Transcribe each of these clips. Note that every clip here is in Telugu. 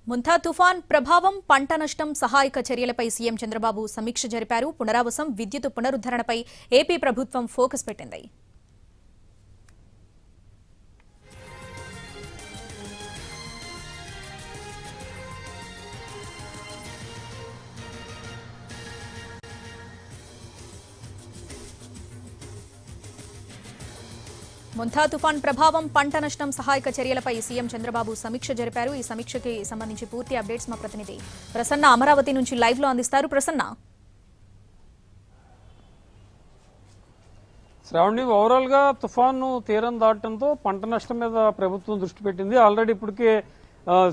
ముంతా తుఫాన్ ప్రభావం పంట నష్టం సహాయక చర్యలపై సీఎం చంద్రబాబు సమీక్ష జరిపారు. పునరావాసం, విద్యుత్ పునరుద్ధరణపై ఏపీ ప్రభుత్వం ఫోకస్ పెట్టింది. ముంతా తుఫాన్ ప్రభావం పంట నష్టం సహాయక చర్యలపై సీఎం చంద్రబాబు సమీక్ష జరిపారు. ఈ సమీక్షకి సంబంధించి పూర్తి అప్డేట్స్ మా ప్రతినిధి ప్రసన్న అమరావతి నుంచి లైవ్ లో అందిస్తారు. ప్రసన్న, శ్రావణి, ఓవరాల్ గా తుఫాను తీరం దాటడంతో పంట నష్టం మీద ప్రభుత్వం దృష్టి పెట్టింది. ఆల్రెడీ ఇప్పటికే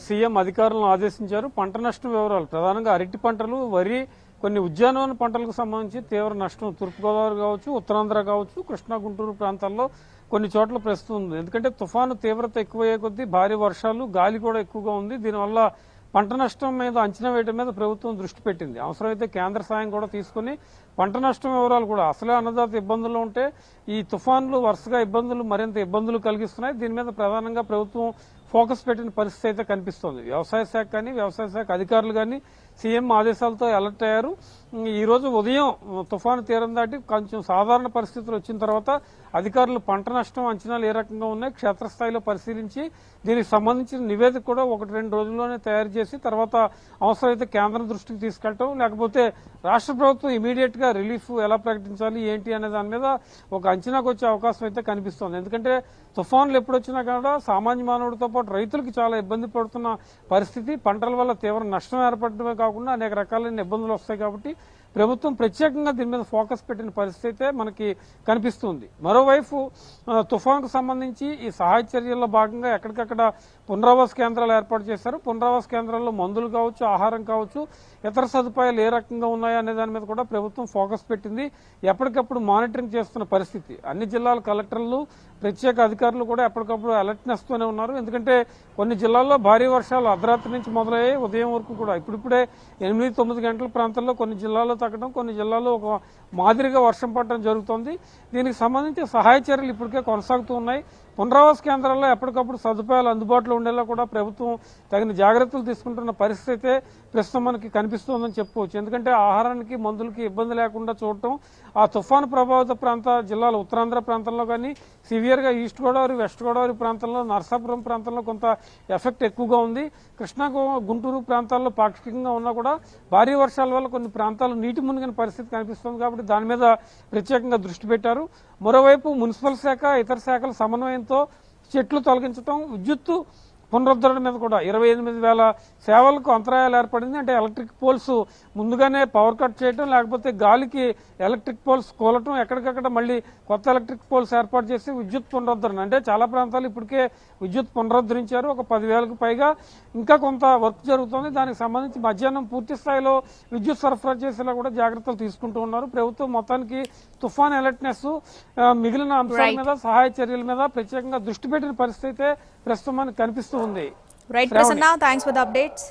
సీఎం అధికారులను ఆదేశించారు. పంట నష్టం వివరాలు ప్రధానంగా అరటి పంటలు, వరి, కొన్ని ఉద్యానవన పంటలకు సంబంధించి తీవ్ర నష్టం తూర్పుగోదావరి కావచ్చు, ఉత్తరాంధ్ర కావచ్చు, కృష్ణా గుంటూరు ప్రాంతాల్లో కొన్ని చోట్ల ప్రస్తుతం ఉంది. ఎందుకంటే తుఫాను తీవ్రత ఎక్కువయ్యే కొద్దీ భారీ వర్షాలు, గాలి కూడా ఎక్కువగా ఉంది. దీనివల్ల పంట నష్టం మీద అంచనా వేయడం మీద ప్రభుత్వం దృష్టి పెట్టింది. అవసరమైతే కేంద్ర సాయం కూడా తీసుకుని పంట నష్టం వివరాలు కూడా, అసలే అన్నదాత ఇబ్బందుల్లో ఉంటే ఈ తుఫాన్లు వరుసగా మరింత ఇబ్బందులు కలిగిస్తున్నాయి. దీని మీద ప్రధానంగా ప్రభుత్వం ఫోకస్ పెట్టిన పరిస్థితి అయితే కనిపిస్తోంది. వ్యవసాయ శాఖ కానీ, వ్యవసాయ శాఖ అధికారులు కానీ సీఎం ఆదేశాలతో అలర్ట్ అయ్యారు. ఈ రోజు ఉదయం తుఫాను తీరం దాటి కొంచెం సాధారణ పరిస్థితులు వచ్చిన తర్వాత అధికారులు పంట నష్టం అంచనాలు ఏ రకంగా ఉన్నాయి క్షేత్రస్థాయిలో పరిశీలించి దీనికి సంబంధించిన నివేదిక కూడా 1-2 రోజుల్లోనే తయారు చేసి తర్వాత అవసరమైతే కేంద్రం దృష్టికి తీసుకెళ్లటం, లేకపోతే రాష్ట్ర ప్రభుత్వం ఇమీడియట్ గా రిలీఫ్ ఎలా ప్రకటించాలి ఏంటి అనే దాని మీద ఒక అంచనాకు వచ్చే అవకాశం అయితే కనిపిస్తోంది. ఎందుకంటే తుఫాన్లు ఎప్పుడు వచ్చినా కూడా సామాన్య మానవుడితో పాటు రైతులకు చాలా ఇబ్బంది పడుతున్న పరిస్థితి, పంటల వల్ల తీవ్ర నష్టం ఏర్పడటమే కాకుండా అనేక రకాలైన ఇబ్బందులు వస్తాయి. కాబట్టి ప్రభుత్వం ప్రత్యేకంగా దీని మీద ఫోకస్ పెట్టిన పరిస్థితి అయితే మనకి కనిపిస్తుంది. మరోవైపు తుఫాన్కు సంబంధించి ఈ సహాయ చర్యల్లో భాగంగా ఎక్కడికక్కడ పునరావాస కేంద్రాలు ఏర్పాటు చేశారు. పునరావాస కేంద్రాల్లో మందులు కావచ్చు, ఆహారం కావచ్చు, ఇతర సదుపాయాలు ఏ రకంగా ఉన్నాయో అనే దాని మీద కూడా ప్రభుత్వం ఫోకస్ పెట్టింది. ఎప్పటికప్పుడు మానిటరింగ్ చేస్తున్న పరిస్థితి. అన్ని జిల్లాల కలెక్టర్లు, ప్రత్యేక అధికారులు కూడా ఎప్పటికప్పుడు అలర్ట్నెస్ తోనే ఉన్నారు. ఎందుకంటే కొన్ని జిల్లాల్లో భారీ వర్షాలు అర్ధరాత్రి నుంచి మొదలయ్యాయి, ఉదయం వరకు కూడా. ఇప్పుడిప్పుడే 8-9 గంటల ప్రాంతాల్లో కొన్ని జిల్లాల్లో తగ్గడం, కొన్ని జిల్లాల్లో ఒక మాదిరిగా వర్షం పడడం జరుగుతోంది. దీనికి సంబంధించి సహాయ చర్యలు ఇప్పటికే కొనసాగుతూ ఉన్నాయి. పునరావాస కేంద్రాల్లో ఎప్పటికప్పుడు సదుపాయాలు అందుబాటులో ఉండేలా కూడా ప్రభుత్వం తగిన జాగ్రత్తలు తీసుకుంటున్న పరిస్థితి అయితే ప్రస్తుతం మనకి కనిపిస్తోందని చెప్పుకోవచ్చు. ఎందుకంటే ఆహారానికి, మందులకి ఇబ్బంది లేకుండా చూడటం, ఆ తుఫాను ప్రభావిత ప్రాంత జిల్లాలు ఉత్తరాంధ్ర ప్రాంతంలో కానీ, సివియర్గా ఈస్ట్ గోదావరి, వెస్ట్ గోదావరి ప్రాంతంలో, నరసాపురం ప్రాంతంలో కొంత ఎఫెక్ట్ ఎక్కువగా ఉంది. కృష్ణా గుంటూరు ప్రాంతాల్లో పాక్షికంగా ఉన్నా కూడా భారీ వర్షాల వల్ల కొన్ని ప్రాంతాలు నీటి మునిగిన పరిస్థితి కనిపిస్తుంది. కాబట్టి దాని మీద ప్రత్యేకంగా దృష్టి పెట్టారు. మరోవైపు మున్సిపల్ శాఖ, ఇతర శాఖల సమన్వయంతో చెట్లు తొలగించడం, విద్యుత్తు పునరుద్ధరణ మీద కూడా 28,000 సేవలకు అంతరాయాలు ఏర్పడింది. అంటే ఎలక్ట్రిక్ పోల్స్ ముందుగానే పవర్ కట్ చేయడం, లేకపోతే గాలికి ఎలక్ట్రిక్ పోల్స్ కూలటం, ఎక్కడికక్కడ మళ్ళీ కొత్త ఎలక్ట్రిక్ పోల్స్ ఏర్పాటు చేసి విద్యుత్ పునరుద్ధరణ. అంటే చాలా ప్రాంతాలు ఇప్పటికే విద్యుత్ పునరుద్ధరించారు. ఒక 10,000కు పైగా ఇంకా కొంత వర్క్ జరుగుతుంది. దానికి సంబంధించి మధ్యాహ్నం పూర్తి స్థాయిలో విద్యుత్ సరఫరా చేసేలా కూడా జాగ్రత్తలు తీసుకుంటూ ఉన్నారు. ప్రభుత్వం మొత్తానికి తుఫాన్ అలర్ట్నెస్, మిగిలిన అంశాల మీద, సహాయ చర్యల మీద ప్రత్యేకంగా దృష్టి పెట్టిన పరిస్థితి అయితే ప్రస్తుతం మనకు కనిపిస్తుంది. Right Prasanna, thanks for the updates.